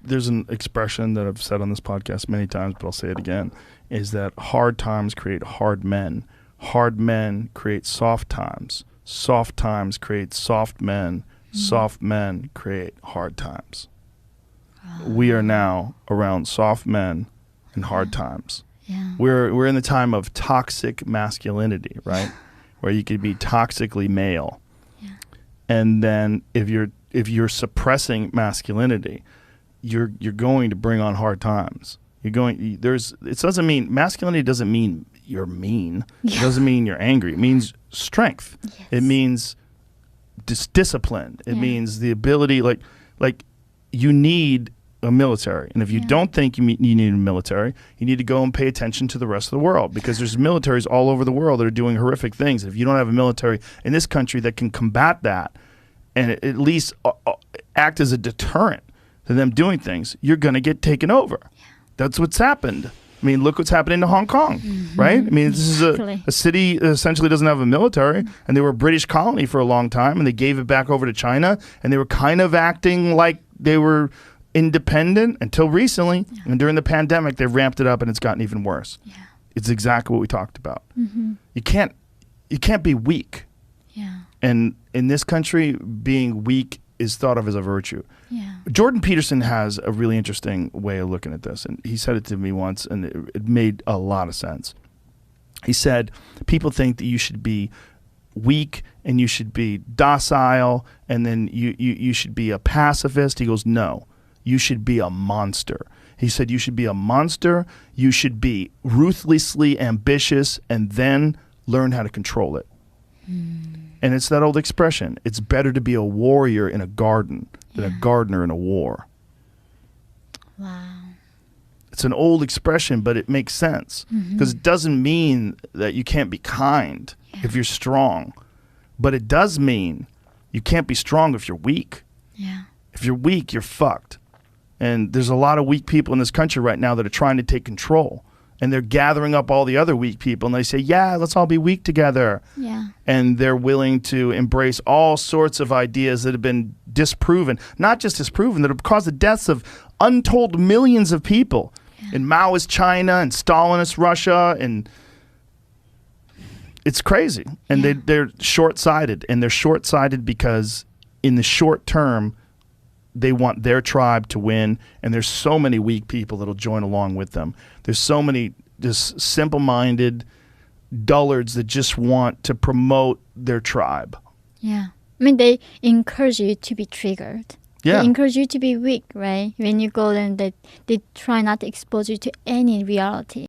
there's an expression that I've said on this podcast many times, but I'll say it again, is that hard times create hard men. Hard men create soft times. Soft times create soft men. Soft men create hard times. We are now around soft men and hard times. Yeah. We're in the time of toxic masculinity, right? Where you could be toxically male. Yeah. And then if you're suppressing masculinity, you're going to bring on hard times. It doesn't mean masculinity doesn't mean you're mean. Yeah. It doesn't mean you're angry. It means strength. Yes. It means discipline. It means the ability, like you need a military. And if you don't think you need a military, you need to go and pay attention to the rest of the world, because there's militaries all over the world that are doing horrific things. If you don't have a military in this country that can combat that and at least act as a deterrent to them doing things, you're going to get taken over. Yeah. That's what's happened. I mean, look what's happening to Hong Kong, right? I mean, this is a city that essentially doesn't have a military, and they were a British colony for a long time, and they gave it back over to China, and they were kind of acting like they were independent until recently. Yeah. And during the pandemic, they ramped it up, and it's gotten even worse. Yeah. It's exactly what we talked about. Mm-hmm. You can't be weak. Yeah. And in this country, being weak is thought of as a virtue. Yeah. Jordan Peterson has a really interesting way of looking at this, and he said it to me once, and it made a lot of sense. He said, people think that you should be weak and you should be docile, and then you should be a pacifist. He goes, no, you should be a monster. He said you should be a monster, you should be ruthlessly ambitious, and then learn how to control it. And it's that old expression, it's better to be a warrior in a garden than a gardener in a war. Wow. It's an old expression, but it makes sense, because it doesn't mean that you can't be kind if you're strong, but it does mean you can't be strong if you're weak. Yeah. If you're weak, you're fucked. And there's a lot of weak people in this country right now that are trying to take control. And they're gathering up all the other weak people, and they say, yeah, let's all be weak together. Yeah. And they're willing to embrace all sorts of ideas that have been disproven, not just disproven, that have caused the deaths of untold millions of people in Maoist China and Stalinist Russia. And it's crazy. And they're short-sighted. And they're short-sighted because in the short term, they want their tribe to win, and there's so many weak people that'll join along with them. There's so many just simple-minded dullards that just want to promote their tribe. Yeah. I mean, they encourage you to be triggered. Yeah. They encourage you to be weak, right? When you go, then they try not to expose you to any reality.